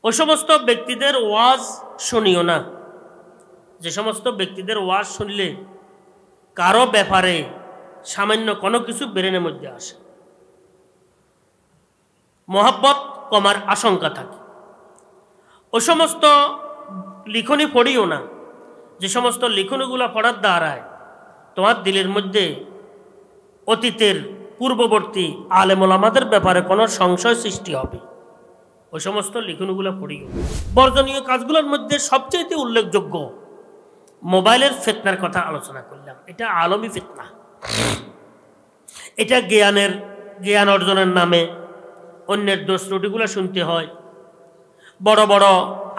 ওই সমস্ত ব্যক্তিদের ওয়াজ শুনিও না, যে সমস্ত ব্যক্তিদের ওয়াজ শুনলে কারো ব্যাপারে সামান্য কোনো কিছু ব্রেনের মধ্যে আসে, মহব্বত কমার আশঙ্কা থাকে। ওই সমস্ত লিখনি পড়িও না, যে সমস্ত লিখনিগুলো পড়ার দ্বারায় তোমার দিলের মধ্যে অতীতের পূর্ববর্তী আলেম ওলামাদের ব্যাপারে কোনো সংশয় সৃষ্টি হবে। ওই সমস্ত লিখনিগুলো পড়িও। বর্জনীয় কাজগুলোর মধ্যে সবচেয়ে উল্লেখযোগ্য মোবাইলের ফিতনার কথা আলোচনা করলাম। এটা আলমী ফিতনা। এটা জ্ঞান অর্জনের নামে অন্যের দোষ ত্রুটিগুলো শুনতে হয়। বড় বড়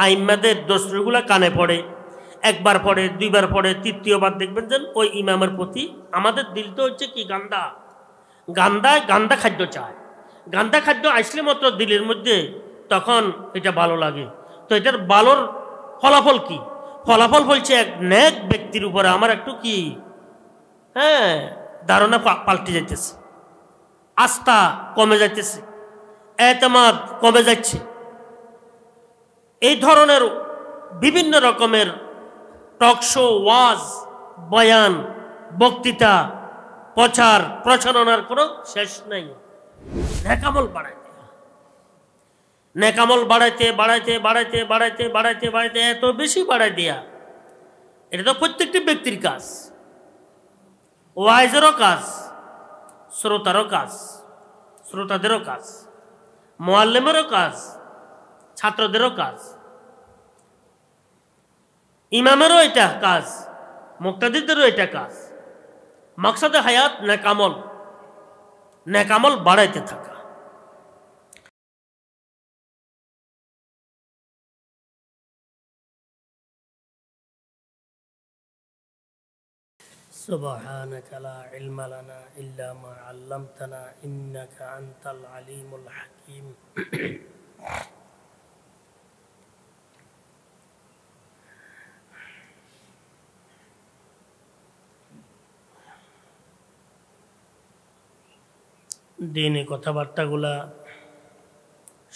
আইম্মাদের দোষ ত্রুটিগুলো কানে পড়ে, একবার পড়ে, দুইবার পড়ে, তৃতীয়বার দেখবেন যেন ওই ইমামের প্রতি আমাদের দিল তো হচ্ছে কি গান্দা খাদ্য চায়। গান্দা খাদ্য আসলে মাত্র দিলের মধ্যে তখন এটা ভালো লাগে। তো এটার ভালোর ফলাফল কি? ফলাফল বলছে এক নেক ব্যক্তির উপরে আমার একটু কি ধারণা পাল্টে যাইতেছে, আস্থা কমে যাইতেছে, এতেমাদ কমে যাচ্ছে। এই ধরনের বিভিন্ন রকমের টকশো, ওয়াজ, বয়ান, বক্তৃতা, প্রচার প্রচারণার কোনো শেষ নাই। নেকামল বাড়াইতে এত বেশি বাড়াই দেয়া, এটা তো প্রত্যেকটি ব্যক্তির কাজ, ওয়াইজেরও কাজ, শ্রোতাদেরও কাজ, মুআল্লিমেরও কাজ, ছাত্রদেরও কাজ, ইমামেরও এটা কাজ, মুক্তাদিদেরও এটা কাজ। মাকসাদে হায়াত নেকামল বাড়াইতে থাকা। সুবহানাকা লা ইলমা লানা ইল্লা মা আল্লামতানা ইন্নাকা আনতাল আলিমুল হাকিম। দিনে কথাবার্তাগুলা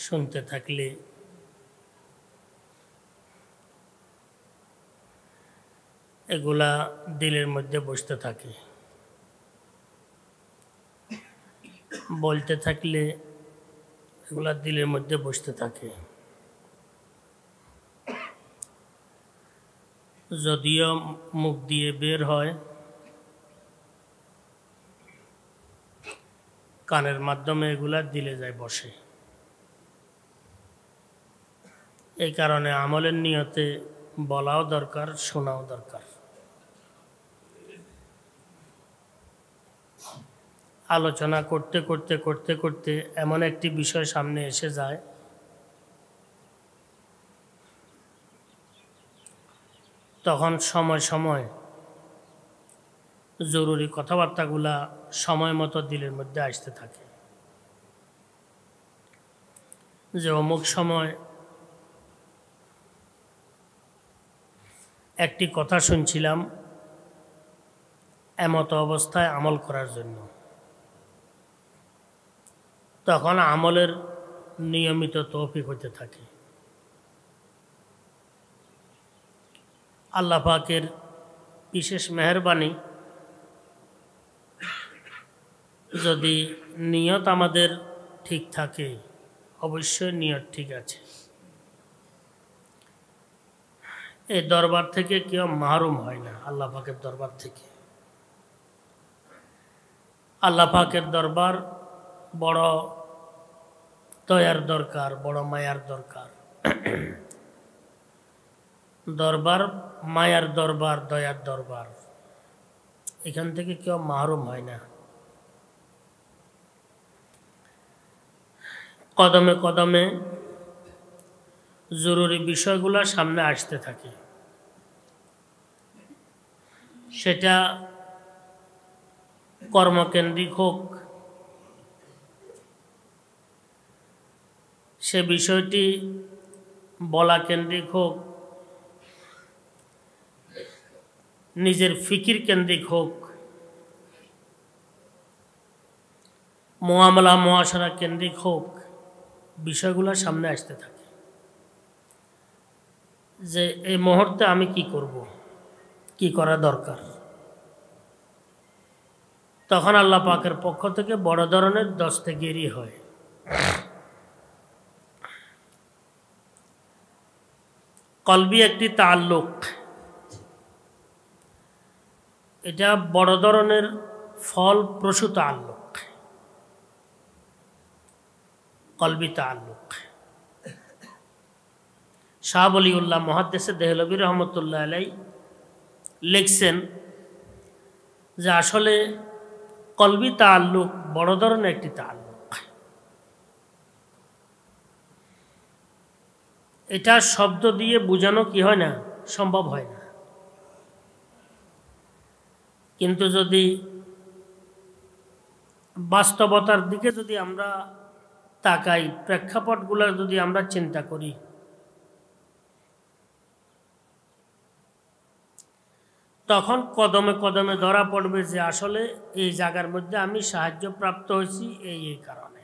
শুনতে থাকলে এগুলা দিলের মধ্যে বসতে থাকে, বলতে থাকলে এগুলা দিলের মধ্যে বসতে থাকে। যদিও মুখ দিয়ে বের হয়, কানের মাধ্যমে এগুলা দিলে যায় বসে। এই কারণে আমলের নিয়তে বলাও দরকার, শোনাও দরকার। আলোচনা করতে করতে করতে করতে এমন একটি বিষয় সামনে এসে যায়, তখন সময় সময় জরুরি কথাবার্তাগুলা সময় মতো দিলের মধ্যে আসতে থাকে। যে অমুক সময় একটি কথা শুনছিলাম এমত অবস্থায় আমল করার জন্য, তখন আমলের নিয়মিত তৌফিক হতে থাকে। আল্লাহ পাকের বিশেষ মেহেরবানি, যদি নিয়ত আমাদের ঠিক থাকে, অবশ্যই নিয়ত ঠিক আছে, এই দরবার থেকে কেউ মাহরুম হয় না। আল্লাহ পাকের দরবার থেকে, আল্লাহ পাকের দরবার বড় দয়ার দরকার, বড় মায়ার দরকার। দরবার মায়ার দরবার, দয়ার দরবার, এখান থেকে কেউ মাহরুম হয় না। কদমে কদমে জরুরি বিষয়গুলো সামনে আসতে থাকে। সেটা কর্মকেন্দ্রিক হোক, সে বিষয়টি বলা কেন্দ্রিক হোক, নিজের ফিকির কেন্দ্রিক হোক, মুআমালা মুআশারা কেন্দ্রিক হোক, বিষয়গুলো সামনে আসতে থাকে। যে এই মুহূর্তে আমি কি করব, কি করা দরকার। তখন আল্লাহ পাকের পক্ষ থেকে বড় ধরনের দস্তগিরি হয়। কলবি একটি তাল্লুক, এটা বড় ধরনের ফল প্রসূ তাল্লুক, কলবি তাল্লুক। শাহ ওলিউল্লাহ মুহাদ্দিসে দেহলভী রহমতুল্লাহ আলাই লিখছেন যে আসলে কলবি তাল্লুক বড় ধরনের একটি তাল্লুক। এটা শব্দ দিয়ে বোঝানো কি হয় না, সম্ভব হয় না। কিন্তু যদি বাস্তবতার দিকে যদি আমরা তাকাই, প্রেক্ষাপটগুলো যদি আমরা চিন্তা করি, তখন কদমে কদমে ধরা পড়বে যে আসলে এই জায়গার মধ্যে আমি সাহায্য প্রাপ্ত হয়েছি এই কারণে।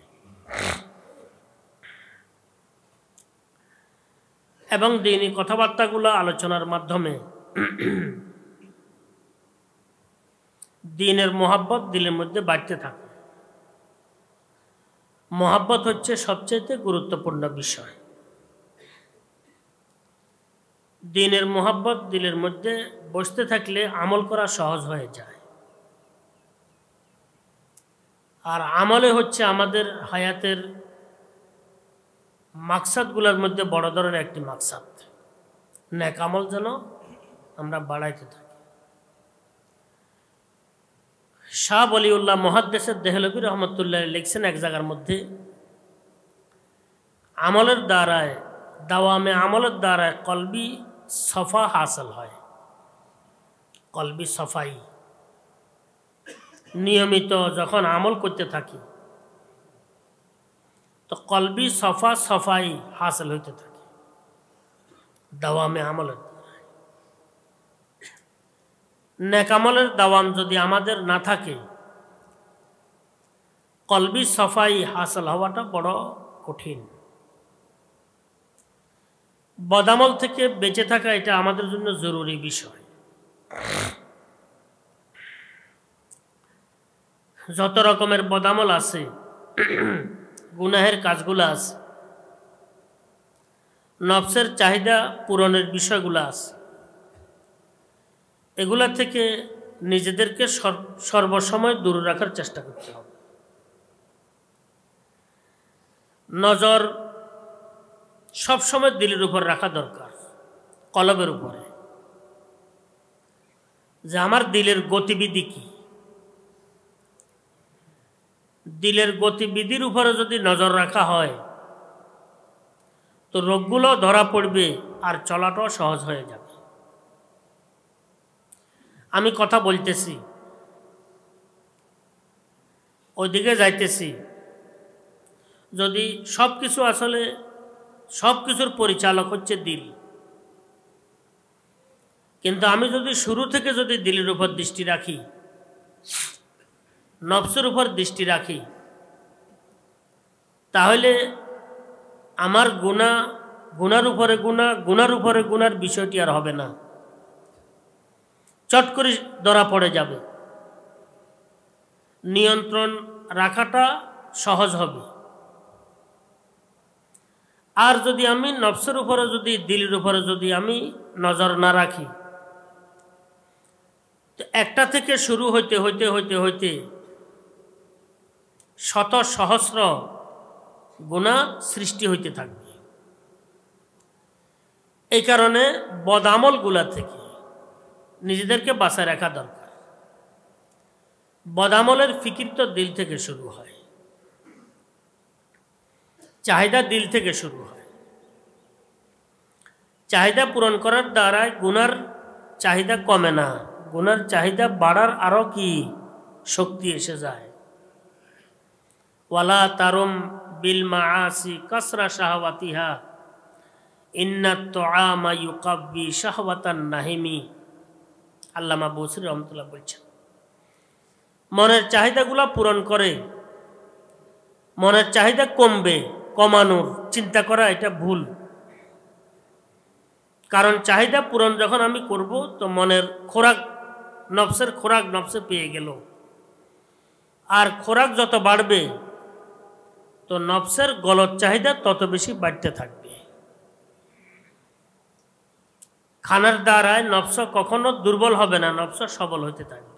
এবং দিনী কথাবার্তাগুলো আলোচনার মাধ্যমে দিনের মোহাব্বত দিলের মধ্যে বাড়তে থাকে। মোহাব্বত হচ্ছে সবচেয়ে গুরুত্বপূর্ণ বিষয়। দিনের মোহাব্বত দিলের মধ্যে বসতে থাকলে আমল করা সহজ হয়ে যায়। আর আমলে হচ্ছে আমাদের হায়াতের মাকসাদগুলোর মধ্যে বড় ধরনের একটি মাকসাদ। নেক আমল যেন আমরা বাড়াইতে থাকি। শাহ ওলিউল্লাহ মুহাদ্দিসে দেহলভী রহমতুল্লাহ লিখছেন এক জায়গার মধ্যে, আমলের দ্বারায়, দাওয়ামে আমলের দ্বারায় কলবি সফা হাসিল হয়। কলবি সফাই, নিয়মিত যখন আমল করতে থাকি তো কলবি সফা সফাই হাসিল হইতে থাকে দাওয়ামে আমলের দ্বারায়। নেক আমলের দাওয়াম যদি আমাদের না থাকে, কলবি সফাই হাসিল হওয়াটা বড় কঠিন। বদামল থেকে বেঁচে থাকা এটা আমাদের জন্য জরুরি বিষয়। যত রকমের বদামল আছে, গুনাহের কাজগুলো আছে, নফসের চাহিদা পূরণের বিষয়গুলো আছে, এগুলা থেকে নিজেদেরকে সর্বসময় দূর রাখার চেষ্টা করতে হবে। নজর সবসময় দিলের উপর রাখা দরকার, কলবের উপরে, যে আমার দিলের গতিবিধি কি। দিলের গতিবিধির উপরে যদি নজর রাখা হয় তো রোগগুলো ধরা পড়বে আর চলাটাও সহজ হয়ে যাবে। আমি কথা বলতেছি, ওইদিকে যাইতেছি, যদি সব কিছু আসলে সব কিছুর পরিচালক হচ্ছে দিল, কিন্তু আমি যদি শুরু থেকে যদি দিলের উপর দৃষ্টি রাখি, নফসের উপর দৃষ্টি রাখি, তাহলে আমার গুনার উপরে গুনার উপরে গুনার বিষয়টি আর হবে না, চট করে ধরা পড়ে যাবে। নিয়ন্ত্রণ রাখাটা সহজ হবে। আর যদি আমি নফসের উপরে যদি দিলের উপরে যদি আমি নজর না রাখি, তো একটা থেকে শুরু হইতে হইতে হইতে হইতে শত সহস্র গুনাহ সৃষ্টি হইতে থাকবে। এই কারণে বদামলগুলা থেকে নিজেদেরকে বাঁচায় রাখা দরকার। বদামলের ফিকির তো দিল থেকে শুরু হয়, চাহিদা দিল থেকে শুরু হয়। চাহিদা পূরণ করার দ্বারাই গুনার চাহিদা কমে না, গুনার চাহিদা বাড়ার আরো কি শক্তি এসে যায়। ওয়ালা তারুম বিল মাআসি কাসরা শাহওয়াতিহা ইন্নাত তুআমা ইউকাব্বি শাহওয়াতান নাহিমি। আল্লামা বুসরি রহমাতুল্লাহ বলছেন, মনের চাহিদাগুলো পূরণ করে, মনের চাহিদা কমবে, কমানোর চিন্তা করা এটা ভুল। কারণ চাহিদা পূরণ যখন আমি করব তো মনের খোরাক, নফসের খোরাক নফসে পেয়ে গেল। আর খোরাক যত বাড়বে তো নফসের গলত চাহিদা তত বেশি বাড়তে থাকবে। খানার দ্বারায় নফস কখনো দুর্বল হবে না, নফস সবল হতে থাকবে।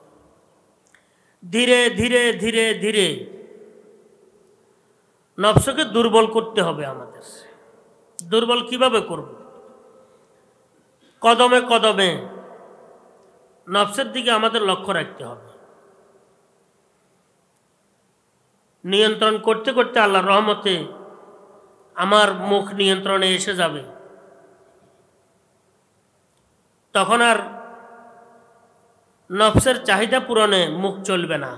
ধীরে ধীরে ধীরে ধীরে নফসকে দুর্বল করতে হবে আমাদের। দুর্বল কিভাবে করব? কদমে কদমে নফসের দিকে আমাদের লক্ষ্য রাখতে হবে। নিয়ন্ত্রণ করতে করতে আল্লাহর রহমতে আমার মুখ নিয়ন্ত্রণে এসে যাবে। তখন আর নফসের চাহিদা পূরণে মুখ চলবে না।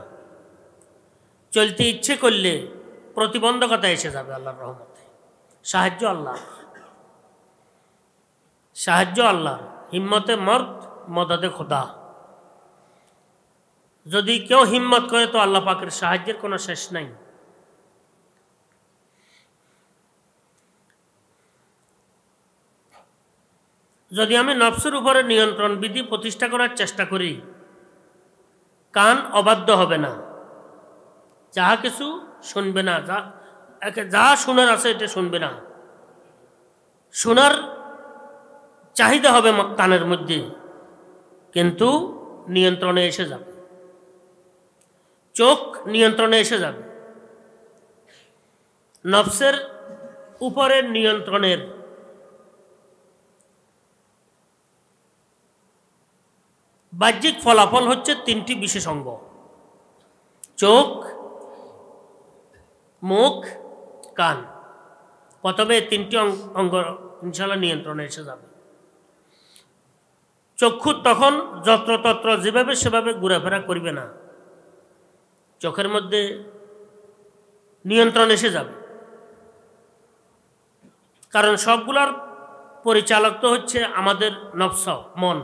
চলতে ইচ্ছে করলে প্রতিবন্ধকতা এসে যাবে আল্লাহর রহমতে। সাহায্য আল্লাহ, সাহায্য আল্লাহ। হিম্মতে মর্দ মদদে খোদা। যদি কেউ হিম্মত করে তো আল্লাহ পাকের সাহায্যের কোনো শেষ নাই। যদি আমি নফসের উপরে নিয়ন্ত্রণ বিধি প্রতিষ্ঠা করার চেষ্টা করি, কান অবাধ্য হবে না, যাহা কিছু শুনবে না, যা শোনার আছে এটা শুনবে না। শোনার চাহিদা হবে কানের মধ্যে, কিন্তু নিয়ন্ত্রণে এসে যাবে। চোখ নিয়ন্ত্রণে এসে যাবে। নফসের উপরের নিয়ন্ত্রণের বাহ্যিক ফলাফল হচ্ছে তিনটি বিশেষ অঙ্গ: চোখ, মুখ, কান। প্রথমে তিনটি অঙ্গ ইনশাআল্লাহ নিয়ন্ত্রণে এসে যাবে। চক্ষু তখন যত্রতত্র যেভাবে সেভাবে ঘোরাফেরা করবে না, চোখের মধ্যে নিয়ন্ত্রণ এসে যাবে। কারণ সবগুলার পরিচালক তো হচ্ছে আমাদের নফস, মন।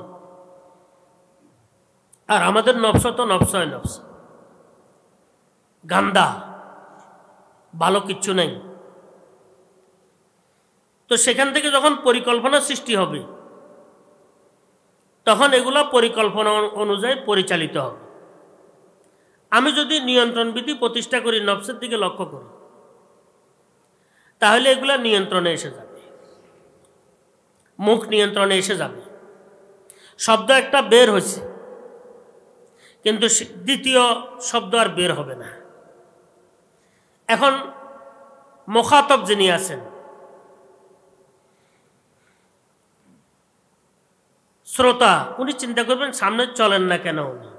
আর আমাদের নফস তো নফস গান্দা, ভালো কিচ্ছু নেই। তো সেখান থেকে যখন পরিকল্পনা সৃষ্টি হবে, তখন এগুলো পরিকল্পনা অনুযায়ী পরিচালিত হবে। আমি যদি নিয়ন্ত্রণ বিধি প্রতিষ্ঠা করি, নফসের দিকে লক্ষ্য করি, তাহলে এগুলা নিয়ন্ত্রণে এসে যাবে। মুখ নিয়ন্ত্রণে এসে যাবে। শব্দ একটা বের হয়েছে, কিন্তু দ্বিতীয় শব্দ আর বের হবে না। এখন মুখাতব যিনি আছেন, শ্রোতা, উনি চিন্তা করবেন সামনে চলেন না কেন উনি।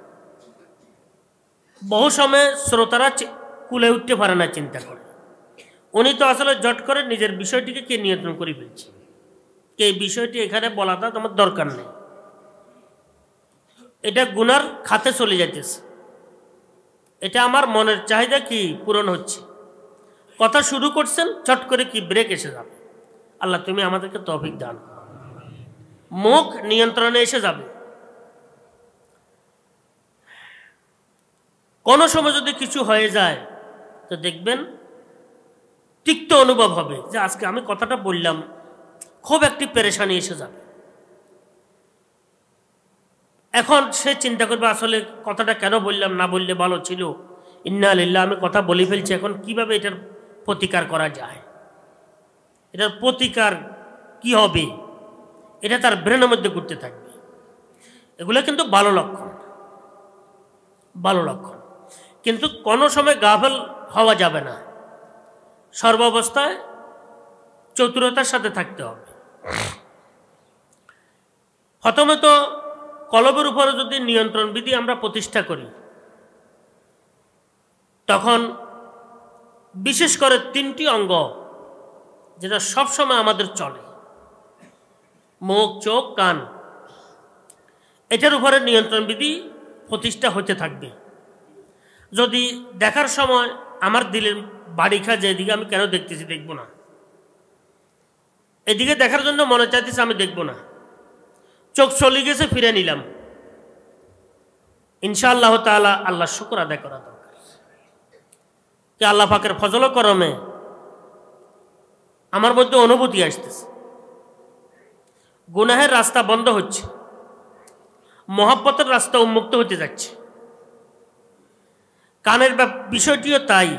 বহু সময় শ্রোতারা কুলে উঠতে পারে না, চিন্তা করে। উনি তো আসলে জট করে নিজের বিষয়টিকে কে নিয়ন্ত্রণ করে ফেলছে, কে এই বিষয়টি এখানে বলাটা তোমার দরকার নেই, এটা গুনার খাতে চলে যাইতেছে, এটা আমার মনের চাহিদা কি পূরণ হচ্ছে। কথা শুরু করছেন, চট করে কি ব্রেক এসে যাবে। আল্লাহ তুমি আমাদেরকে তৌফিক দান করো। মুখ নিয়ন্ত্রণে এসে যাবে। কোনো সময় যদি কিছু হয়ে যায় তো দেখবেন তিক্ত অনুভব হবে যে আজকে আমি কথাটা বললাম, খুব একটি পেরেশানি এসে যাবে। এখন সে চিন্তা করবে আসলে কথাটা কেন বললাম, না বললে ভালো ছিল, ইন্না লিল্লাহ, আমি কথা বলে ফেলছি, এখন কিভাবে এটার প্রতিকার করা যায়, এটার প্রতিকার কি হবে, এটা তার ব্রেনের মধ্যে ঘুরতে থাকবে। এগুলো কিন্তু ভালো লক্ষণ, ভালো লক্ষণ। কিন্তু কোনো সময় গাফেল হওয়া যাবে না, সর্বাবস্থায় চতুরতার সাথে থাকতে হবে। প্রথমত কলবের উপরে যদি নিয়ন্ত্রণ বিধি আমরা প্রতিষ্ঠা করি, তখন বিশেষ করে তিনটি অঙ্গ যেটা সবসময় আমাদের চলে, মুখ, চোখ, কান, এটার উপরে নিয়ন্ত্রণ বিধি প্রতিষ্ঠা হতে থাকবে। যদি দেখার সময় আমার দিলের বাড়ি খা, যেদিকে আমি কেন দেখতেছি, দেখব না, এদিকে দেখার জন্য মনে চাইতেছে, আমি দেখব না, চোখ চলে গেছে, ফিরে নিলাম, ইনশাআল্লাহ তাআলা আল্লাহ শুকর আদায় করা দরকার। কি আল্লাহ পাকের ফজল করমে আমার মধ্যে অনুভূতি আসতেছে, গুনাহের রাস্তা বন্ধ হচ্ছে, মহব্বতের রাস্তা উন্মুক্ত হতে যাচ্ছে। কানের বিষয়টিও তাই।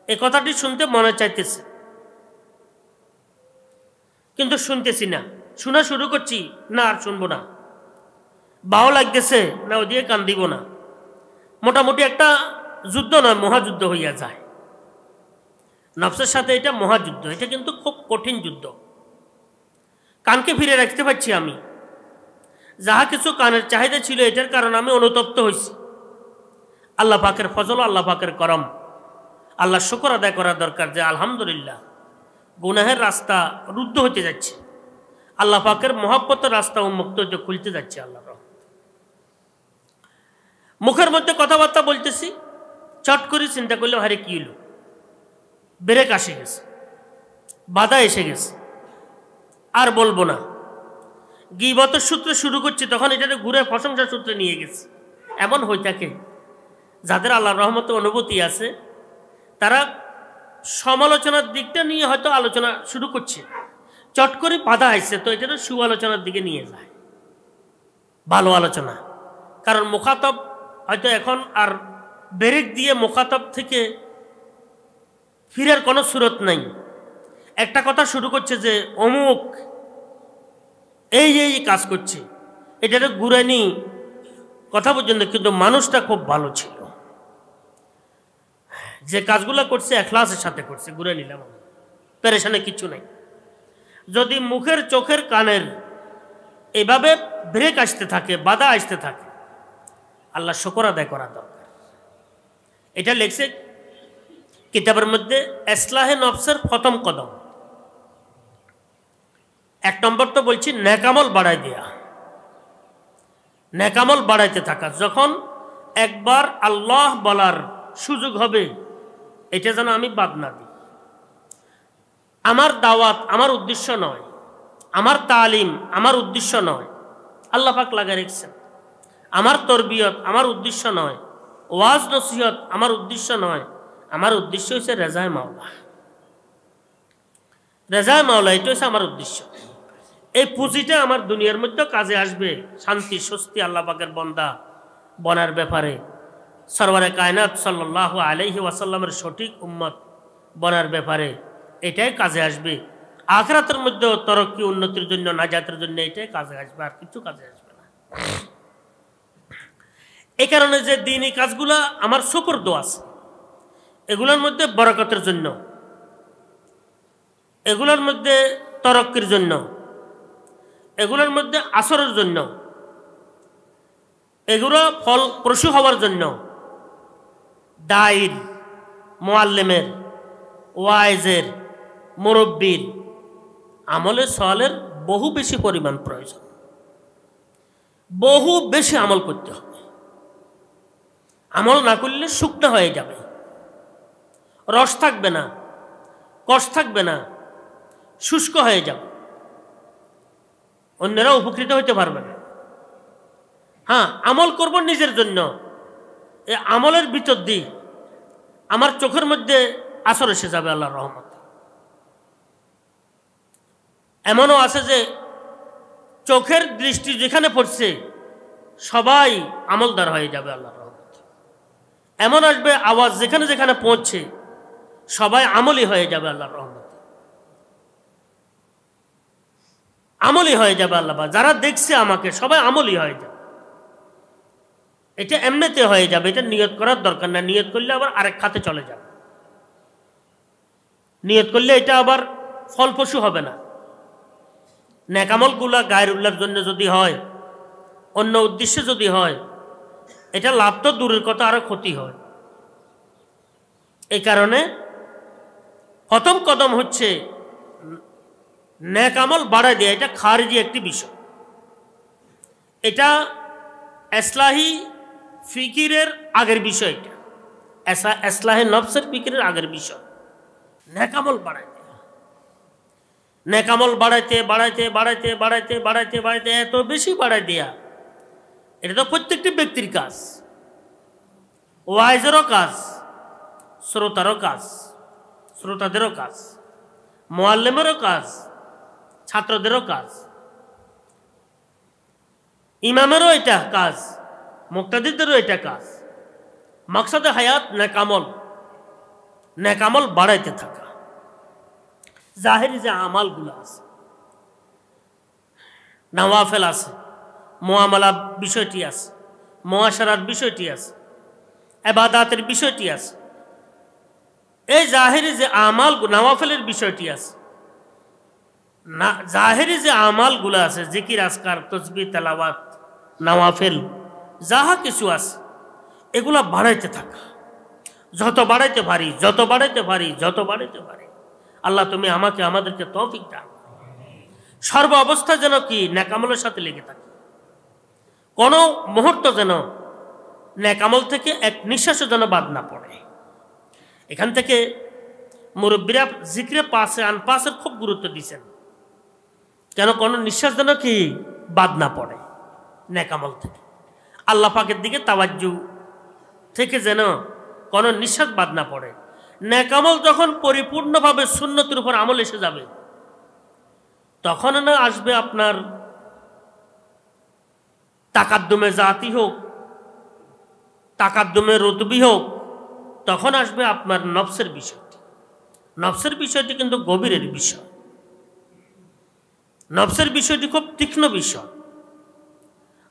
এ কথাটি শুনতে মনে চাইতেছে, কিন্তু শুনতেছি না। শোনা শুরু করছি, না আর শুনবো না। ভালো লাগতেছে না, ওদিকে কান দিব না। মোটামুটি একটা যুদ্ধ নয়, মহাযুদ্ধ হইয়া যায় নফসের সাথে। এটা মহাযুদ্ধ, এটা কিন্তু খুব কঠিন যুদ্ধ। কানকে ফিরে রাখতে পারছি আমি। যাহা কিছু কানের চাহিদা ছিল, এটার কারণে আমি অনুতপ্ত হয়েছি। আল্লাহ পাকের ফজল, আল্লাহ পাকের করম, আল্লাহ শুকর আদায় করা দরকার যে আলহামদুলিল্লাহ গুনাহের রাস্তা রুদ্ধ হতে যাচ্ছে, আল্লাহ পাকের মহব্বতের রাস্তা উন্মুক্ত হতে খুলতে যাচ্ছে। আল্লাহ মুখের মধ্যে কথাবার্তা বলতেছি, চট করে চিন্তা করলে হারে কি হলো, ব্রেক আসে গেছে, বাধা এসে গেছে, আর বলবো না। গীবতের সূত্রে শুরু করছি, তখন এটাকে ঘুরে প্রশংসার সূত্রে নিয়ে গেছে। এমন হয়ে থাকে যাদের আল্লাহর রহমতে অনুভূতি আছে, তারা সমালোচনার দিকটা নিয়ে হয়তো আলোচনা শুরু করছে, চট করে বাধা আসছে তো এটা সুআলোচনার দিকে নিয়ে যায়, ভালো আলোচনা। কারণ মুখাতব হয়তো এখন আর ব্রেক দিয়ে মুখাতব থেকে ফিরার কোনো সুরত নাই। একটা কথা শুরু করছে যে অমুক এই কাজ করছে, এটা ঘুরে নি কথা পর্যন্ত, কিন্তু মানুষটা খুব ভালো ছিল, যে কাজগুলো করছে এখলাসের সাথে করছে, ঘুরে নিলাম, পেরেশানে কিছু নাই। যদি মুখের, চোখের, কানের এভাবে ব্রেক আসতে থাকে, বাধা আসতে থাকে, আল্লাহ শুকর আদায় করা দরকার। এটা লেখছে কিতাবের মধ্যে ইসলাহে নফসের প্রথম কদম। 1 নম্বর তো বলছি নেকামল বাড়াই দেয়া, নেকামল বাড়াইতে থাকা। যখন একবার আল্লাহ বলার সুযোগ হবে, এটা যেন আমি বাদ না দিই। আমার দাওয়াত আমার উদ্দেশ্য নয়, আমার তালিম আমার উদ্দেশ্য নয়, আল্লাহ পাক লাগিয়ে রেখেছেন। আমার তরবিয়ত আমার উদ্দেশ্য নয়, ওয়াজ নসিহত আমার উদ্দেশ্য নয়। আমার উদ্দেশ্য হচ্ছে রেজায় মাওলা, রেজায় মাওলা, এটা হচ্ছে আমার উদ্দেশ্য। এই পুঁজিটা আমার দুনিয়ার মধ্যে কাজে আসবে, শান্তি স্বস্তি আল্লাহ পাকের বন্দা বনার ব্যাপারে, সরওয়ারে কায়নাত সাল্লাল্লাহু আলাইহি ওয়াসাল্লামের সঠিক উম্মত বনার ব্যাপারে এটাই কাজে আসবে। আখিরাতের মধ্যে তরক্কি উন্নতির জন্য, নাজাতের জন্য এটাই কাজে আসবে, আর কিছু কাজে আসবে না। এই কারণে যে দ্বীনি কাজগুলা আমার সুপুর্দ আছে, এগুলোর মধ্যে বরকতের জন্য, এগুলোর মধ্যে তরক্কির জন্য, এগুলোর মধ্যে আসরের জন্য, এগুলো ফল প্রসূ হওয়ার জন্য দায়ীর, মুআল্লিমের, ওয়াইজের, মুরব্বীর আমলে সওয়ালের বহু বেশি পরিমাণ প্রয়োজন, বহু বেশি আমল করতে হবে। আমল না করলে শুকনো হয়ে যাবে, রস থাকবে না, কষ থাকবে না, শুষ্ক হয়ে যাবে, অন্যরা উপকৃত হইতে পারবে না। হ্যাঁ, আমল করব নিজের জন্য, এই আমলের ভিতর দিয়ে আমার চোখের মধ্যে আসর এসে যাবে আল্লাহর রহমত। এমনও আছে যে চোখের দৃষ্টি যেখানে পড়ছে সবাই আমলদার হয়ে যাবে আল্লাহর রহমত। এমন আসবে আওয়াজ যেখানে যেখানে পৌঁছছে সবাই আমলি হয়ে যাবে আল্লাহর রহমত, আমলি হয়ে যাবে আল্লাহ। যারা দেখছে আমাকে সবাই আমলি হয়ে যাবে, এটা এমনিতে হয়ে যাবে, এটা নিয়ত করার দরকার না। নিয়ত করলে আবার আরেক খাতে চলে যাবে, নিয়ত করলে এটা আবার ফলপ্রসূ হবে না। নেকামলগুলা গায়রুল্লাহর জন্য যদি হয়, অন্য উদ্দেশ্যে যদি হয়, এটা লাভ তো দূরের কথা, আরো ক্ষতি হয়। এই কারণে প্রথম কদম হচ্ছে নেকামল বাড়ায় দেয়া। এটা খারিজি একটি বিষয়, এটা ইসলাহি ফিকিরের আগের বিষয়, এটা ইসলাহে নফসের ফিকিরের আগের বিষয়। নেকামল বাড়ায় দেয়া, নেকামল বাড়াইতে বাড়াইতে বাড়াইতে বাড়াইতে বাড়াইতে বাড়াইতে এত বেশি বাড়ায় দেয়া, এটা তো প্রত্যেকটি ব্যক্তির কাজ, ওয়াইজেরও কাজ, শ্রোতারও কাজ, শ্রোতাদেরও কাজ, মুআল্লিমেরও কাজ, ছাত্রদেরও কাজ। ইমামেরও এটা কাজ, মুক্তাদিদেরও এটা কাজ। মাকসাদে হায়াত নেকামল বাড়াইতে থাকা। জাহেরি যে আমালগুলো আছে, নওয়াফেল আছে, মুআমালা বিষয়টি আছে, মুআশারার বিষয়টি আছে, ইবাদাতের বিষয়টি আছে, এই জাহেরি যে আমাল নওয়াফেলের বিষয়টি আছে, না জাহেরি যে আমালগুলো আছে, জিকির, আজকার, তসবিহ, তেলাওয়াত, নওয়াফেল যাহা কিছু আছে, এগুলা বাড়াইতে থাকা। যত বাড়াইতে পারি আল্লাহ তুমি আমাকে আমাদেরকে তৌফিক দাও। সর্ব অবস্থা যেন কি নেকামলের সাথে লেগে থাকে, কোনো মুহূর্ত যেন নেকামল থেকে এক নিঃশ্বাসও যেন বাদ না পড়ে। এখান থেকে মুরব্বীরা জিক্রে পাশে আনপাসের খুব গুরুত্ব দিচ্ছেন, কেন কোনো নিঃশ্বাস যেন কি বাদ না পড়ে নেকামল থেকে। আল্লাহ পাকের দিকে তাওয়াজ্জু থেকে যেন কোনো নিঃশ্বাস বাদ না পড়ে। নেকামল যখন পরিপূর্ণভাবে সুন্নতের উপর আমল এসে যাবে, তখন না আসবে আপনার তাকাদ্দুমে জাতি হোক, তাকাদ্দুমে রুতবি হোক, তখন আসবে আপনার নফসের বিষয়টি। নফসের বিষয়টি কিন্তু গভীরের বিষয়, নফসের বিষয়টি খুব তীক্ষ্ণ বিষয়,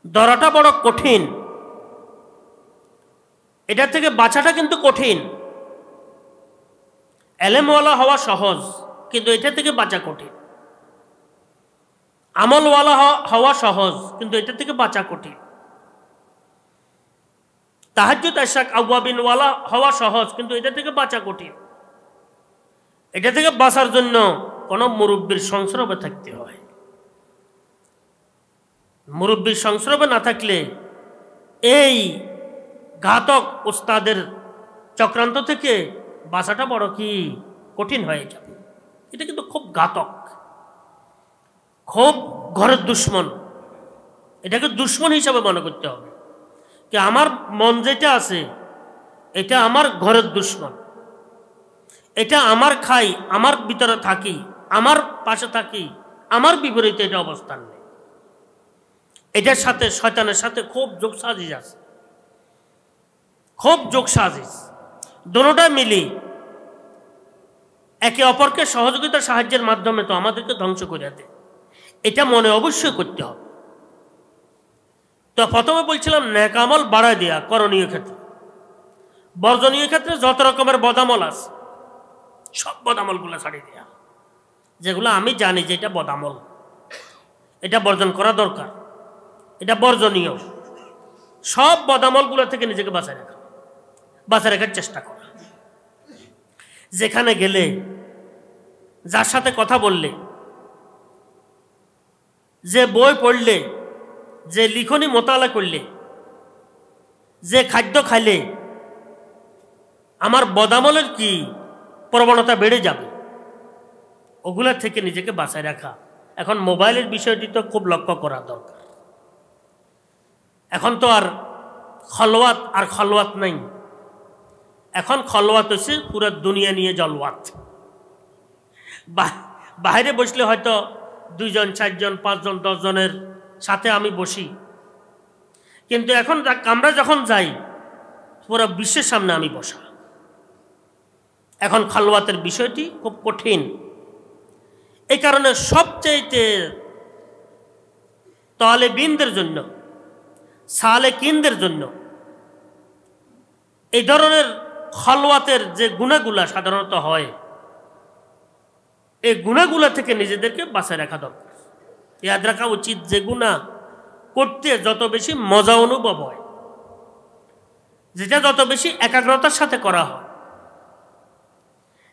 ধরাটা বড় কঠিন, এটা থেকে বাঁচাটা কিন্তু কঠিন। এলেমওয়ালা হওয়া সহজ, কিন্তু এটা থেকে বাঁচা কঠিন। আমলওয়ালা হওয়া সহজ, কিন্তু এটা থেকে বাঁচা কঠিন। তাহাজ্জুদ, ইশরাক, আওয়াবিনওয়ালা হওয়া সহজ, কিন্তু এটা থেকে বাঁচা কঠিন। এটা থেকে বাঁচার জন্য কোনো মুরব্বীর সংস্রবে থাকতে হয়। মুরব্বীর সংস্রবে না থাকলে এই ঘাতক ওস্তাদের চক্রান্ত থেকে বাঁচাটা বড় কি কঠিন হয়ে যাবে। এটা কিন্তু খুব ঘাতক, খুব ঘরের দুশ্মন। এটাকে দুশ্মন হিসাবে মনে করতে হবে কি আমার মন যেটা আছে এটা আমার ঘরের দুশ্মন, এটা আমার খাই, আমার ভিতরে থাকি, আমার পাশে থাকি, আমার বিপরীতে এটা অবস্থান নেই। এটার সাথে শয়তানের সাথে খুব যোগসাজিশ আছে, খুব যোগসাজিশ। দুটোটা মিলি একে অপরকে সহযোগিতা সাহায্যের মাধ্যমে তো আমাদেরকে ধ্বংস করে দেয়। এটা মনে অবশ্যই করতে হবে। তো প্রথমে বলছিলাম নেকামল বাড়ায় দেয়া করণীয় ক্ষেত্রে। বর্জনীয় ক্ষেত্রে যত রকমের বদামল আছে সব বদামলগুলো ছাড়িয়ে দেয়া, যেগুলো আমি জানি যে এটা বদামল, এটা বর্জন করা দরকার, এটা বর্জনীয়, সব বদামলগুলো থেকে নিজেকে বাঁচায় রাখার চেষ্টা করা। যেখানে গেলে, যার সাথে কথা বললে, যে বই পড়লে, যে লিখনি মোতালা করলে, যে খাদ্য খাইলে আমার বদামলের কি প্রবণতা বেড়ে যাবে, ওগুলা থেকে নিজেকে বাঁচায় রাখা। এখন মোবাইলের বিষয়টি তো খুব লক্ষ্য করা দরকার। এখন তো আর খলওয়াত নাই, এখন খলওয়াত হচ্ছে পুরো দুনিয়া নিয়ে জলওয়াত। বাইরে বসলে হয়তো 2 জন 4 জন 5 জন 10 জনের সাথে আমি বসি, কিন্তু এখন আমরা যখন যাই পুরো বিশ্বের সামনে আমি বসা। এখন খলওয়াতের বিষয়টি খুব কঠিন। এই কারণে সবচাইতে তালেবিনদের জন্য, সালেকিনদের জন্য এই ধরনের খলওয়াতের যে গুণাগুলা সাধারণত হয়, এই গুণাগুলা থেকে নিজেদেরকে বাঁচায় রাখা দরকার। ইয়াদ রাখা উচিত যে গুণা করতে যত বেশি মজা অনুভব হয়, যেটা যত বেশি একাগ্রতার সাথে করা হয়,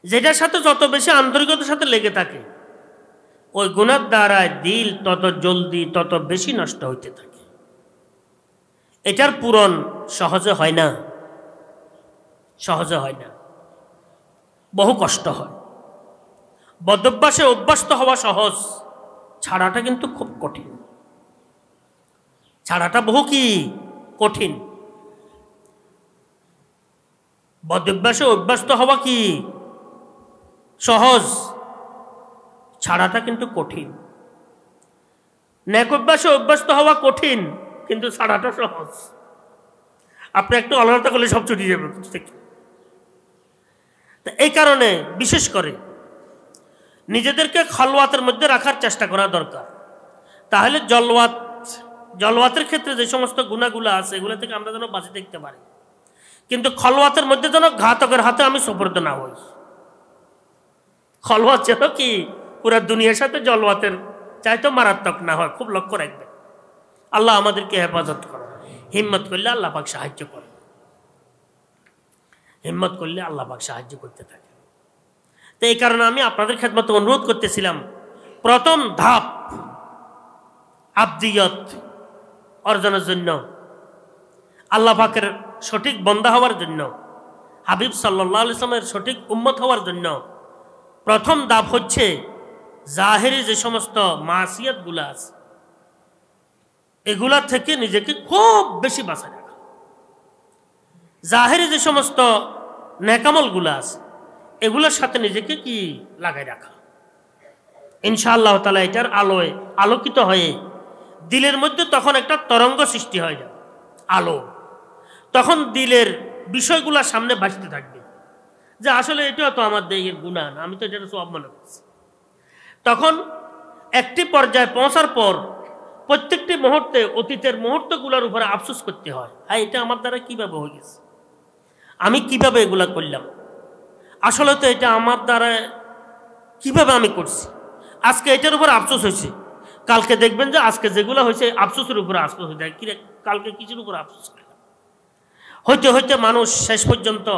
যেটার সাথে যত বেশি আন্তরিকতার সাথে লেগে থাকে, ওই গুণার দ্বারায় দিল তত জলদি তত বেশি নষ্ট হইতে থাকে। এটার পূরণ সহজে হয় না, বহু কষ্ট হয়। বদভ্যাসে অভ্যস্ত হওয়া সহজ, ছাড়াটা কিন্তু খুব কঠিন, ছাড়াটা বহু কি কঠিন। বদভ্যাসে অভ্যস্ত হওয়া কি সহজ, ছাড়াটা কিন্তু কঠিন। নেক অভ্যাসে অভ্যস্ত হওয়া কঠিন, কিন্তু ছাড়াটা সহজ। আপনি একটু অলসতা করলে সব ছুটি যাবে থেকে। এই কারণে বিশেষ করে নিজেদেরকে খলওয়াতের মধ্যে রাখার চেষ্টা করা দরকার। তাহলে জলওয়াতের ক্ষেত্রে যে সমস্ত গুণাগুলো আছে এগুলো থেকে আমরা যেন বাঁচে দেখতে পারি, কিন্তু খলওয়াতের মধ্যে যেন ঘাতকের হাতে আমি সুপর্দ না হই। খলওয়াত যেন কি পুরা দুনিয়ার সাথে জলওয়াতের চাইতে মারাত্মক না হয়, খুব লক্ষ্য রাখবেন। আল্লাহ আমাদেরকে হেফাজত করে। হিম্মত করলে আল্লাহ পাক সাহায্য করে, হিম্মত করলে আল্লাহ পাক সাহায্য করতে থাকে। তো এই কারণে আমি আপনাদের খেদমতে অনুরোধ করতেছিলাম, প্রথম ধাপ আবদিয়ত অর্জনের জন্য, আল্লাহ পাকের সঠিক বন্দা হওয়ার জন্য, হাবিব সাল্লাল্লাহু আলাইহি ওয়াসাল্লামের সঠিক উম্মত হওয়ার জন্য প্রথম ধাপ হচ্ছে জাহেরি যে সমস্ত মাসিয়াতগুলো আছে এগুলা থেকে নিজেকে খুব বেশি বাঁচায় রাখা। জাহেরি যে সমস্ত নেকামলগুলো আছে এগুলোর সাথে নিজেকে কি লাগাই রাখা। ইনশাআল্লাহ তাআলা এটার আলোয় আলোকিত হয়ে দিলের মধ্যে তখন একটা তরঙ্গ সৃষ্টি হয়ে যাবে, আলো। তখন দিলের বিষয়গুলো সামনে ভাসতে থাকবে যে আসলে এটা তো আমার দেহের গুনাহ না, আমি তো এটা সওয়াব মনে করছি। তখন একটি পর্যায়ে পৌঁছার পর প্রত্যেকটি মুহূর্তে অতীতের মুহূর্তগুলোর উপরে আফসোস করতে হয়, হ্যাঁ এটা আমার দ্বারা কিভাবে হয়ে গেছে, আমি কিভাবে এগুলা করলাম, আসলে তো এটা আমার দ্বারা কিভাবে আমি করছি। আজকে এটার উপর আফসোস হয়েছে, কালকে দেখবেন যে আজকে যেগুলো হয়েছে আফসোসের উপরে আফসোস হয়ে যায়, কালকে কিছুর উপর আফসোস করলাম। হইতে হইতে মানুষ শেষ পর্যন্ত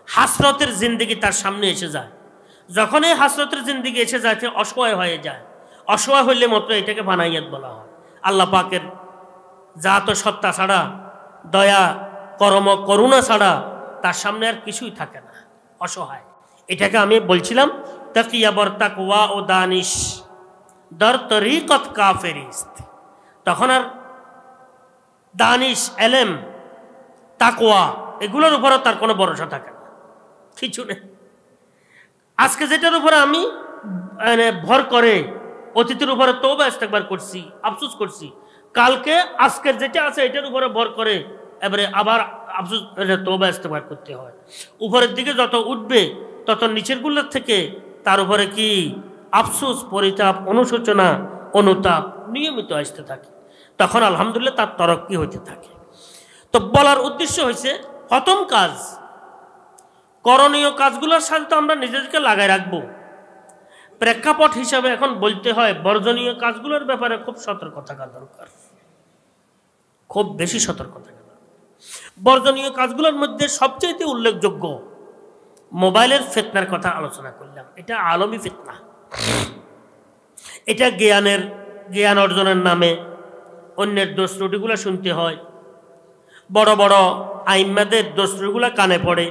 হাসরতের জিন্দেগি তার সামনে এসে যায়। যখন এই হাসরতের জিন্দেগি এসে যায় সে অসহায় হয়ে যায়। অসহায় হইলে মাত্র এটাকে বানাইয়াত বলা হয়। আল্লাহ পাকের জাত ও সত্তা ছাড়া, দয়া করম করুণা ছাড়া তার সামনে আর কিছুই থাকে না, অসহায়। এটাকে আমি বলছিলাম তাকিয়া বর তাকওয়া ও দানিশ দর তরিকত কাফেরিস্ত। তখন আর দানিশ, এলেম, তাকওয়া এগুলোর উপরও তার কোনো ভরসা থাকে না, কিছু নেই। আজকে যেটার উপরে আমি ভর করে অতীতের উপরে তওবা ইস্তেগফার করছি, আফসোস করছি, কালকে আজকের যেটা আছে এটার উপরে ভর করে এবারে আবার আফসোস তওবা ইস্তেগফার করতে হয়। উপরের দিকে যত উঠবে তত নিচেরগুলোর থেকে তার উপরে কি আফসোস, পরিতাপ, অনুশোচনা, অনুতাপ নিয়মিত আসতে থাকে। তখন আলহামদুলিল্লাহ তার তরক্কি হইতে থাকে। তো বলার উদ্দেশ্য হয়েছে প্রথম কাজ, করণীয় কাজগুলোর সাথে তো আমরা নিজেদেরকে লাগাই রাখবো। প্রেক্ষাপট হিসাবে এখন বলতে হয় বর্জনীয় কাজগুলোর ব্যাপারে খুব সতর্ক থাকা দরকার, খুব বেশি সতর্ক থাকা দরকার। বর্জনীয় কাজগুলোর মধ্যে সবচেয়ে উল্লেখযোগ্য মোবাইলের ফিতনার কথা আলোচনা করলাম। এটা আলমী ফিতনা। এটা জ্ঞান অর্জনের নামে অন্যের দোষ ত্রুটিগুলো শুনতে হয়। বড় বড় আইম্মাদের দোষ ত্রুটিগুলো কানে পড়ে,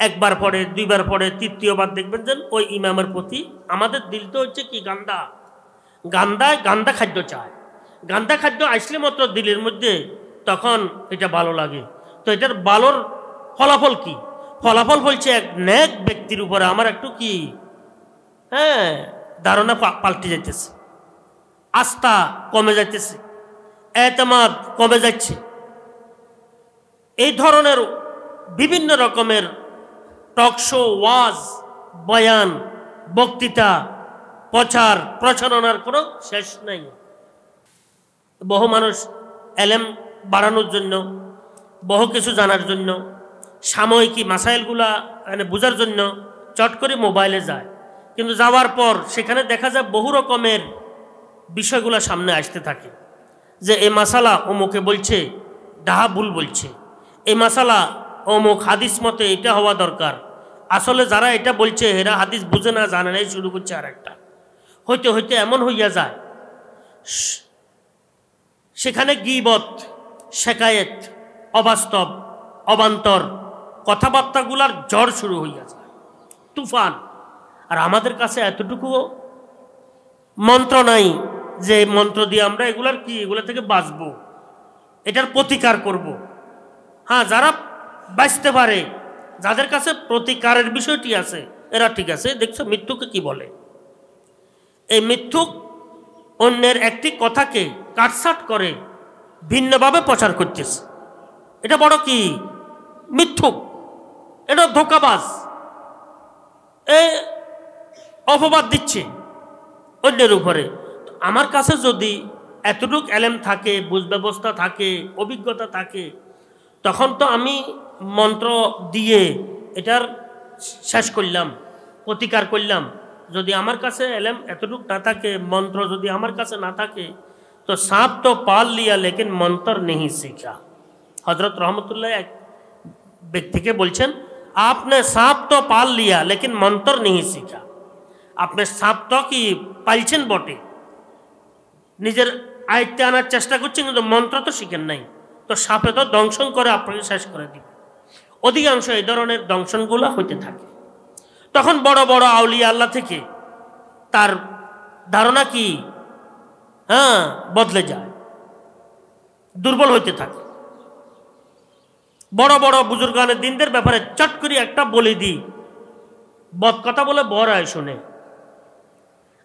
একবার পড়ে, দুইবার পড়ে, তৃতীয়বার দেখবেন যে ওই ইমামের প্রতি আমাদের দিল তো হচ্ছে কি গান্দা খাদ্য চায়। গান্দা খাদ্য আসলে মাত্র দিলের মধ্যে তখন এটা ভালো লাগে। তো এটার ভালোর ফলাফল কি? ফলাফল বলছে এক নেক ব্যক্তির উপরে আমার একটু কি ধারণা পাল্টে যাইতেছে, আস্থা কমে যাইতেছে, এতেমাদ কমে যাচ্ছে। এই ধরনের বিভিন্ন রকমের টকশো, ওয়াজ, বয়ান, বক্তৃতা, প্রচার প্রচারণার কোনো শেষ নাই। বহু মানুষ এলেম বাড়ানোর জন্য, বহু কিছু জানার জন্য, সাময়িকী মাসাইলগুলা বোঝার জন্য চট করে মোবাইলে যায়, কিন্তু যাওয়ার পর সেখানে দেখা যায় বহু রকমের বিষয়গুলো সামনে আসতে থাকে যে এই মাসালা অমুকে বলছে, ডাহা ভুল বলছে, এই মাসালা অমুক হাদিস মতে এটা হওয়া দরকার। আসলে যারা এটা বলছে এরা হাদিস বুঝে না, জানে না, শুরু করছে আর একটা। হইতে হইতে এমন হইয়া যায় সেখানে গীবত, শেকায়েত, অবাস্তব, অবান্তর কথাবার্তাগুলার ঝড় শুরু হইয়া যায়, তুফান। আর আমাদের কাছে এতটুকুও মন্ত্র নাই যে মন্ত্র দিয়ে আমরা এগুলা থেকে বাঁচবো, এটার প্রতিকার করব। হ্যাঁ, যারা বাঁচতে পারে, যাদের কাছে প্রতিকারের বিষয়টি আছে, এরা ঠিক আছে। দেখছো মৃত্যুকে কি বলে? এই মৃত্যু অন্যের একটি কথাকে কাটছাট করে ভিন্নভাবে প্রচার করতেছে। এটা বড় কি মিথ্যুক, এটা ধোঁকাবাজ, এ অপবাদ দিচ্ছে অন্যের উপরে। আমার কাছে যদি এতটুক এলেম থাকে, বুঝ ব্যবস্থা থাকে, অভিজ্ঞতা থাকে, তখন তো আমি মন্ত্র দিয়ে এটার শেষ করলাম, প্রতিকার করলাম। যদি আমার কাছে এলেম এতটুক না থাকে, মন্ত্র যদি আমার কাছে না থাকে, তো सांप तो पाल लिया लेकिन मंत्र नहीं सीखा। हजरत रहमतुल्लाह एक व्यक्ति के बोलছেন, आपने सांप तो पाल लिया लेकिन मंत्र नहीं सीखा। আপনি सांप तो কি পালছেন বটে, নিজের আয়ত্তে আনার চেষ্টা করছেন, কিন্তু মন্ত্র তো শিখেন নাই। তো সাপে তো দংশন করে আপনাকে শেষ করে দিবে। অধিকাংশ এই ধরনের দংশনগুলো হইতে থাকে। তখন বড় বড় আউলিয়া আল্লাহ থেকে তার ধারণা কি বদলে যায়, দুর্বল হইতে থাকে। বড় বড় বুজুর্গানের দিনদের ব্যাপারে চট করে একটা বলে দিই, বদ কথা বলে বড় আয় শুনে।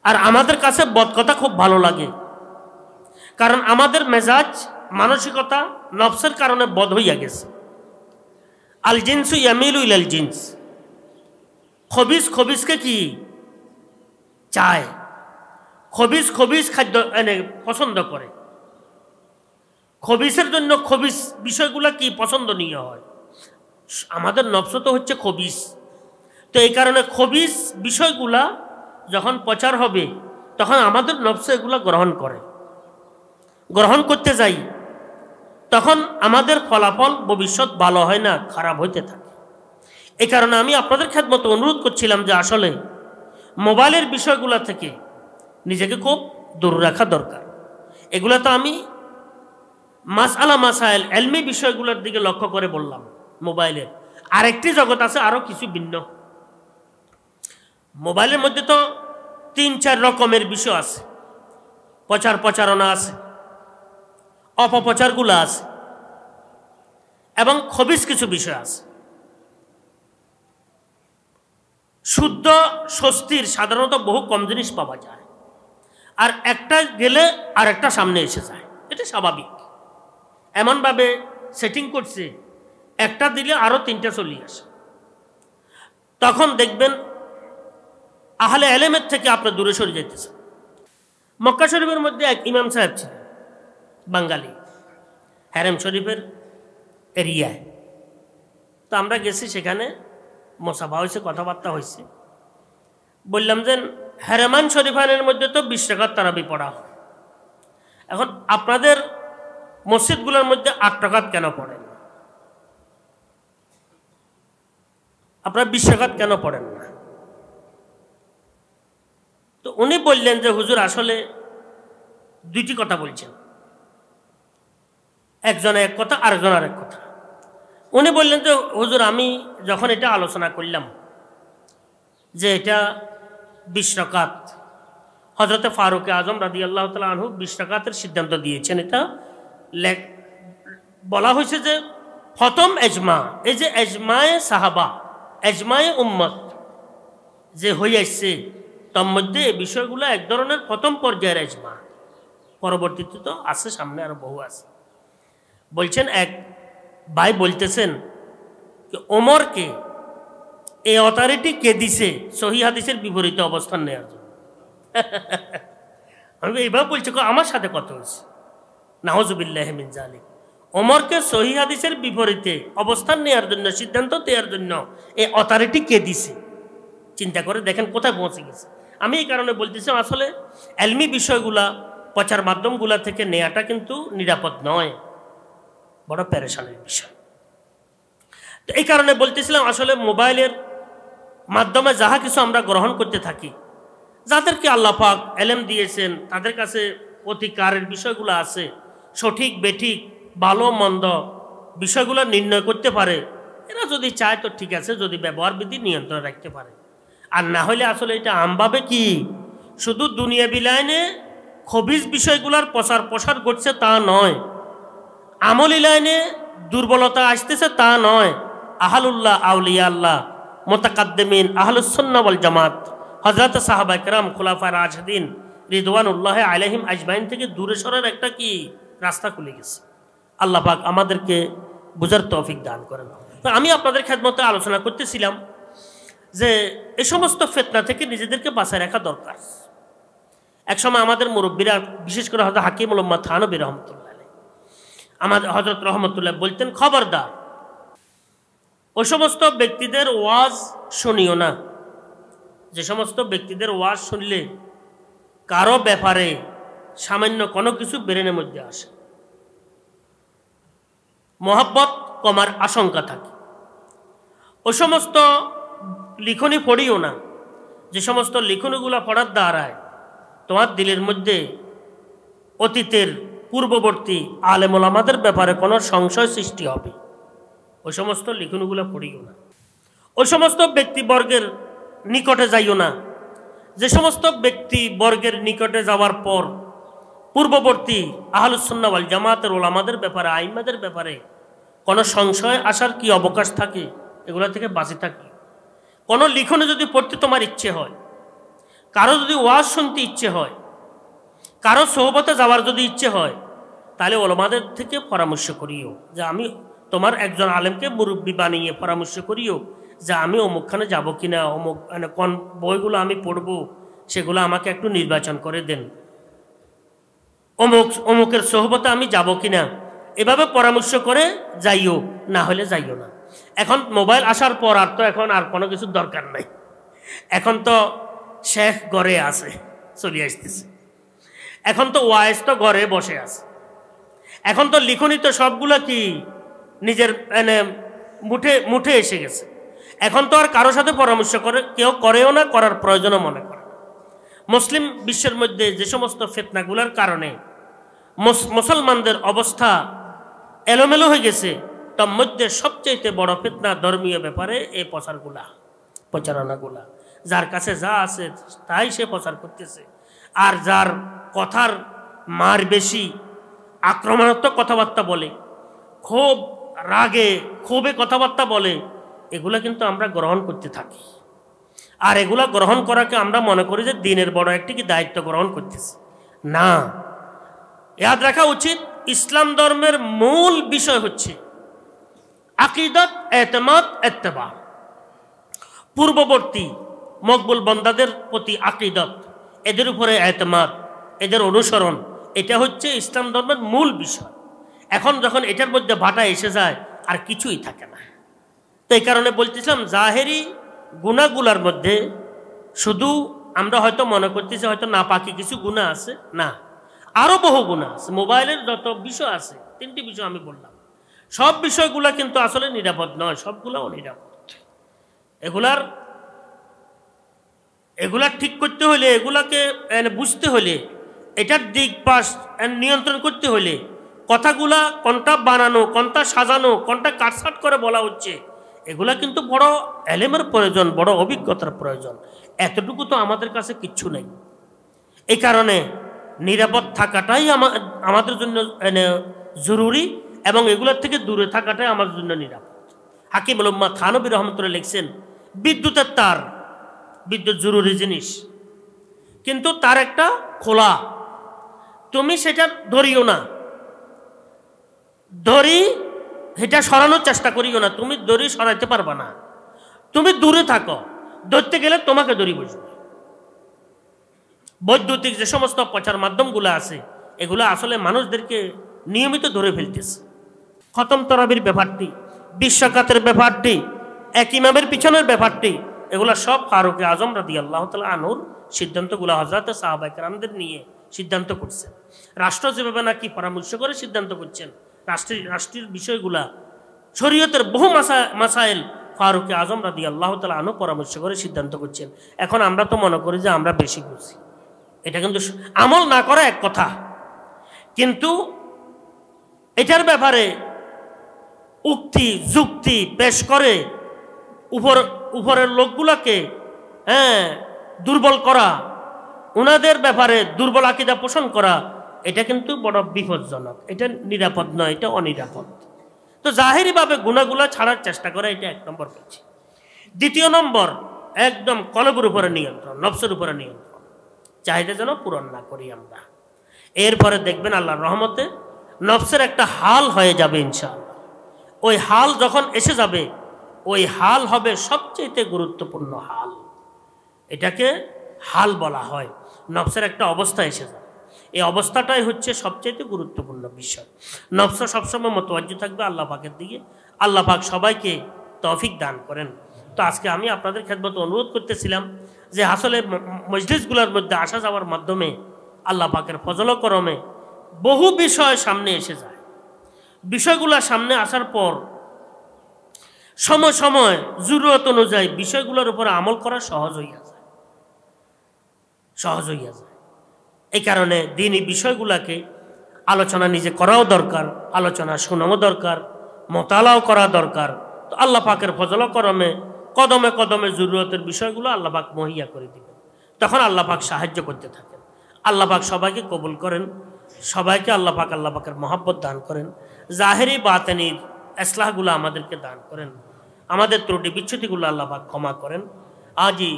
আর আমাদের কাছে বদ কথা খুব ভালো লাগে, কারণ আমাদের মেজাজ মানসিকতা নফসের কারণে বদ হইয়া গেছে। আল জিনসু ইয়ামিলু ইলাল জিনস, খবিস খবিসকে কি চায়, খবিস খবিস খাদ্য এনে পছন্দ করে। খবিসের জন্য খবিস বিষয়গুলো কি পছন্দনীয় হয়। আমাদের নফস তো হচ্ছে খবিস, তো এই কারণে খবিস বিষয়গুলা যখন প্রচার হবে, তখন আমাদের নফস এগুলো গ্রহণ করতে যাই, তখন আমাদের ফলাফল ভবিষ্যৎ ভালো হয় না, খারাপ হইতে থাকে। এই কারণে আমি আপনাদের খেদমতে অনুরোধ করছিলাম যে আসলে মোবাইলের বিষয়গুলো থেকে নিজেকে খুব দূর রাখা দরকার। এগুলো তো আমি মাসআলা মাসাইল এলমি বিষয়গুলোর দিকে লক্ষ্য করে বললাম। মোবাইলের আরেকটি জগৎ আছে, আরও কিছু ভিন্ন। মোবাইলের মধ্যে তো 3-4 রকমের বিষয় আছে, প্রচারণা আছে, অপপ্রচারগুলো আছে, এবং খবিস কিছু বিষয় আছে। শুদ্ধ স্বস্তির সাধারণত বহু কম জিনিস পাওয়া যায়, আর একটা গেলে আর একটা সামনে এসে যায়, এটা স্বাভাবিক। এমনভাবে সেটিং করছে, একটা দিলে আরও 3টা চলে আসে। তখন দেখবেন আহলে এলেমের থেকে আপনি দূরে সরে যেতেছেন। মক্কা শরীফের মধ্যে এক ইমাম সাহেব ছিলেন, বাঙালি, হারেম শরীফের এরিয়ায়। তো আমরা গেছি, সেখানে মোসাফা হয়েছে, কথাবার্তা হয়েছে। বললাম যে হারেমান শরীফানের মধ্যে তো 20 টাকার তারাবি পড়া হয়, এখন আপনাদের মসজিদগুলোর মধ্যে 8 টাকাত কেন পড়েন? আপনারা 20 টাকাত কেন পড়েন না? তো উনি বললেন যে হুজুর আসলে 2টি কথা বলছেন, একজন এক কথা, আরেকজন আরেক কথা। উনি বললেন যে হুজুর আমি যখন এটা আলোচনা করলাম যে এটা 20 টাকাত, হজরতে ফারুক আজম রাদিয়াল্লাহু তাআলা আনহু 20 টাকাতের সিদ্ধান্ত দিয়েছেন। এটা বলা হয়েছে যে প্রথম এজমা, এই যে এজমায়ে সাহাবা, এজমায়ে উম্মত যে হয়ে আসছে, তার মধ্যে এই বিষয়গুলো এক ধরনের প্রথম পর্যায়ের এজমা। পরবর্তীতে তো আছে, সামনে আরো বহু আছে। বলছেন এক ভাই বলতেছেন যে ওমরকে এই অথরিটি কে দিছে সহিহ হাদিসের বিপরীতে অবস্থান নেওয়ার জন্য। আমি এইভাবে বলছি, আমার সাথে কথা হয়েছে, নাউজুবিল্লাহি মিন যালিক। ওমরকে সহিহ হাদিসের বিপরীতে অবস্থান নেওয়ার জন্য, সিদ্ধান্ত দেওয়ার জন্য এই অথরিটি কে দিছে। চিন্তা করে দেখেন কোথায় পৌঁছে গেছে। আমি এই কারণে বলতেছি আসলে এলমি বিষয়গুলা প্রচার মাধ্যমগুলা থেকে নেওয়াটা কিন্তু নিরাপদ নয়, বড় পেরেশানির বিষয়। তো এই কারণে বলতেছিলাম আসলে মোবাইলের মাধ্যমে যাহা কিছু আমরা গ্রহণ করতে থাকি, যাদেরকে আল্লাহ পাক এলেম দিয়েছেন, তাদের কাছে প্রতিকারের বিষয়গুলো আছে, সঠিক বেঠিক ভালো মন্দ বিষয়গুলো নির্ণয় করতে পারে। এরা যদি চায় তো ঠিক আছে, যদি ব্যবহার বিধি নিয়ন্ত্রণ রাখতে পারে। আর না হলে আসলে এটা আমভাবে কি শুধু দুনিয়া বিলাইনে খবিজ বিষয়গুলোর প্রসার ঘটছে তা নয়, আমলি লাইনে দুর্বলতা আসতেছে তা নয়। আহলুল্লাহ, আউলিয়া আল্লাহ, মুতাকাদ্দিমিন, আহলুস সুন্নাহ ওয়াল জামাত, হযরত সাহাবা কেরাম, খুলাফায়ে রাশিদিন রিদওয়ানুল্লাহি আলাইহিম আজমাইন থেকে দূরে সরার একটা কি রাস্তা খুলে গেছে। আল্লাহ পাক আমাদেরকে বুঝার তৌফিক দান করেন। তো আমি আপনাদের খেদমতে আলোচনা করতেছিলাম যে এই সমস্ত ফিতনা থেকে নিজেদেরকে বাঁচায় রাখা দরকার। একসময় আমাদের মুরব্বীরা, বিশেষ করে হযরত হাকিমুল উম্মাহ থানভী রহমতুল্লাহ আলাইহি, আমাদের হযরত রহমতুল্লাহ বলতেন, খবরদার ওই সমস্ত ব্যক্তিদের ওয়াজ শুনিও না যে সমস্ত ব্যক্তিদের ওয়াজ শুনলে কারো ব্যাপারে সামান্য কোনো কিছু ব্রেনের মধ্যে আসে, মহব্বত কমার আশঙ্কা থাকে। ওই সমস্ত লিখনি পড়িও না যে সমস্ত লিখনিগুলো পড়ার দ্বারায় তোমার দিলের মধ্যে অতীতের পূর্ববর্তী আলেম ওলামাদের ব্যাপারে কোনো সংশয় সৃষ্টি হবে। ওই সমস্ত লিখনিগুলো পড়িও না। ওই সমস্ত ব্যক্তিবর্গের নিকটে যাইও না যে সমস্ত ব্যক্তিবর্গের নিকটে যাওয়ার পর পূর্ববর্তী আহলুস সুন্নাহ ওয়াল জামাতের ওলামাদের ব্যাপারে, আইম্মাদের ব্যাপারে কোনো সংশয় আসার কি অবকাশ থাকে, এগুলো থেকে বাঁচে থাকি। কোনো লিখনে যদি পড়তে তোমার ইচ্ছে হয়, কারো যদি ওয়াজ শুনতে ইচ্ছে হয়, কারো সোহবতে যাওয়ার যদি ইচ্ছে হয়, তাহলে ওলামাদের থেকে পরামর্শ করিও যে আমি তোমার একজন আলেমকে মুরব্বী বানিয়ে পরামর্শ করিও যে আমি অমুকখানে যাবো কিনা, অমুক মানে কোন বইগুলো আমি পড়বো সেগুলো আমাকে একটু নির্বাচন করে দেন, অমুকের সোহবতে আমি যাব কিনা, এভাবে পরামর্শ করে যাইও, না হলে যাইও না। এখন মোবাইল আসার পর আর তো এখন আর কোনো কিছুর দরকার নাই। এখন তো শেখ ঘরে আছে, চলে আসতেছে। এখন তো ওয়াইজ তো ঘরে বসে আছে। এখন তো লিখনি তো সবগুলো কি নিজের মুঠে এসে গেছে। এখন তো আর কারোর সাথে পরামর্শ করে কেউ করেও না, করার প্রয়োজনও মনে করে না। মুসলিম বিশ্বের মধ্যে যে সমস্ত ফিতনাগুলোর কারণে মুসলমানদের অবস্থা এলোমেলো হয়ে গেছে, তার মধ্যে সবচেয়ে বড় ফিতনা ধর্মীয় ব্যাপারে এই প্রচারণাগুলা। যার কাছে যা আছে তাই সে প্রচার করতেছে, আর যার কথার মার বেশি, আক্রমণাত্মক কথাবার্তা বলে, খুব রাগে ক্ষোভে কথাবার্তা বলে, এগুলা কিন্তু আমরা গ্রহণ করতে থাকি। আর এগুলা গ্রহণ করাকে আমরা মনে করি যে দিনের বড় একটি কি দায়িত্ব গ্রহণ করতেছি। না, ইয়াদ রাখা উচিত ইসলাম ধর্মের মূল বিষয় হচ্ছে আকীদাত, এতেমাদ, ইত্তেবা। পূর্ববর্তী মকবুল বান্দাদের প্রতি আকীদাত, এদের উপরে এতেমাদ, এদের অনুসরণ, এটা হচ্ছে ইসলাম ধর্মের মূল বিষয়। এখন যখন এটার মধ্যে ভাটা এসে যায় আর কিছুই থাকে না। তো এই কারণে বলতেছিলাম জাহেরি গুনাহগুলার মধ্যে শুধু আমরা হয়তো মনে করতেছি হয়তো নাপাকি কিছু গুনাহ আছে, না, আরও বহু গুনাহ আছে। মোবাইলের যত বিষয় আছে, 3টি বিষয় আমি বললাম, সব বিষয়গুলো কিন্তু আসলে নিরাপদ নয়, সবগুলো অনিরাপদ। এগুলার ঠিক করতে হলে, এগুলাকে বুঝতে হলে, এটার দিক পাশ নিয়ন্ত্রণ করতে হলে কথাগুলা কোনটা বানানো, কোনটা সাজানো, কোনটা কাটছাট করে বলা হচ্ছে, এগুলা কিন্তু বড় এলেমের প্রয়োজন, বড় অভিজ্ঞতার প্রয়োজন। এতটুকু তো আমাদের কাছে কিচ্ছু নেই। এই কারণে নিরাপদ থাকাটাই আমাদের জন্য জরুরি, এবং এগুলোর থেকে দূরে থাকাটাই আমাদের জন্য নিরাপদ। হাকিমুল উম্মাহ থানভী রহমতুল্লাহ লিখছেন, বিদ্যুতের তার, বিদ্যুৎ জরুরি জিনিস, কিন্তু তার একটা খোলা, তুমি সেটা ধরিও না, দড়ি এটা সরানোর চেষ্টা করিও না, তুমি দড়ি সরাইতে পারবা না, তুমি দূরে থাকো, ধরতে গেলে তোমাকে দড়ি বসবে। বৈদ্যুতিক যে সমস্ত প্রচার মাধ্যমগুলো আছে, এগুলো আসলে মানুষদেরকে নিয়মিত ধরে ফেলতেছে। খতম তরাবির ব্যাপারটি, বিশ্বকাতের ব্যাপারটি, এক ইমামের পিছনের ব্যাপারটি, এগুলো সব ফারুকে আজম রাদিয়াল্লাহু তাআলা আনহুর সিদ্ধান্তগুলো হযরত সাহাবায়ে কেরামদের নিয়ে সিদ্ধান্ত করছেন। রাষ্ট্র যেভাবে নাকি পরামর্শ করে সিদ্ধান্ত করছেন, রাষ্ট্রের বিষয়গুলা, শরীয়তের বহু মাসাইল ফারুকে আজম রাদিয়াল্লাহু তাআলা আনহু পরামর্শ করে সিদ্ধান্ত করছেন। এখন আমরা তো মনে করি যে আমরা বেশি বুঝি, এটা কিন্তু আমল না করা এক কথা, কিন্তু এটার ব্যাপারে উক্তি যুক্তি পেশ করে উপরের লোকগুলাকে দুর্বল করা, ওনাদের ব্যাপারে দুর্বল আকীদা পোষণ করা, এটা কিন্তু বড় বিপজ্জনক, এটা নিরাপদ নয়, এটা অনিরাপদ। তো জাহেরিভাবে গুনাহগুলা ছাড়ার চেষ্টা করা, এটা 1 নম্বর পেয়েছি। 2 নম্বর, একদম কলবের উপরে নিয়ন্ত্রণ, নফসের উপরে নিয়ন্ত্রণ, চাহিদা যেন পূরণ না করি আমরা। এরপরে দেখবেন আল্লাহর রহমতে নফসের একটা হাল হয়ে যাবে ইনশাআল্লাহ। ওই হাল যখন এসে যাবে, ওই হাল হবে সবচেয়ে গুরুত্বপূর্ণ হাল। এটাকে হাল বলা হয়। নফসের একটা অবস্থা এসে যায়, এই অবস্থাটাই হচ্ছে সবচেয়ে গুরুত্বপূর্ণ বিষয়। নফস সবসময় মোতওয়াজ্জে থাকবে আল্লাহ পাকের দিকে। আল্লাহ পাক সবাইকে তৌফিক দান করেন। তো আজকে আমি আপনাদের খেদমতে অনুরোধ করতেছিলাম যে আসলে মজলিসগুলোর মধ্যে আসা যাওয়ার মাধ্যমে আল্লাহ পাকের ফজল করমে বহু বিষয় সামনে এসে যায়। বিষয়গুলো সামনে আসার পর সময় সময় জরুরত অনুযায়ী বিষয়গুলোর উপর আমল করা সহজ হইয়া যায়। এই কারণে দিনই বিষয়গুলোকে আলোচনা নিজে করাও দরকার, আলোচনা শোনাও দরকার, মোতালাও করা দরকার। তো আল্লাহ পাকের ফজল করমে কদমে কদমে জরুরতের বিষয়গুলো আল্লাহ পাক মুহইয়া করে দিবেন। তখন আল্লাহ পাক সাহায্য করতে থাকেন। আল্লাহ পাক সবাইকে কবুল করেন, সবাইকে আল্লাহ পাকের মহব্বত দান করেন। জাহেরি বাতেনির ইসলাহগুলো আমাদেরকে দান করেন। আমাদের ত্রুটি বিচ্যুতিগুলো আল্লাহ পাক ক্ষমা করেন। আজই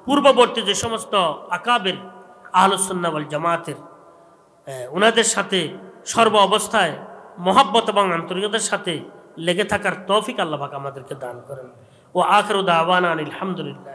পূর্ববর্তী যে সমস্ত আকাবের আহলুস সুন্নাহ ওয়াল জামাতের ওনাদের সাথে সর্ব অবস্থায় মহব্বত এবং আন্তরিকতার সাথে লেগে থাকার তৌফিক আল্লাহ পাক আমাদেরকে দান করেন। ও আখিরু দাওয়ানা আলহামদুলিল্লাহ।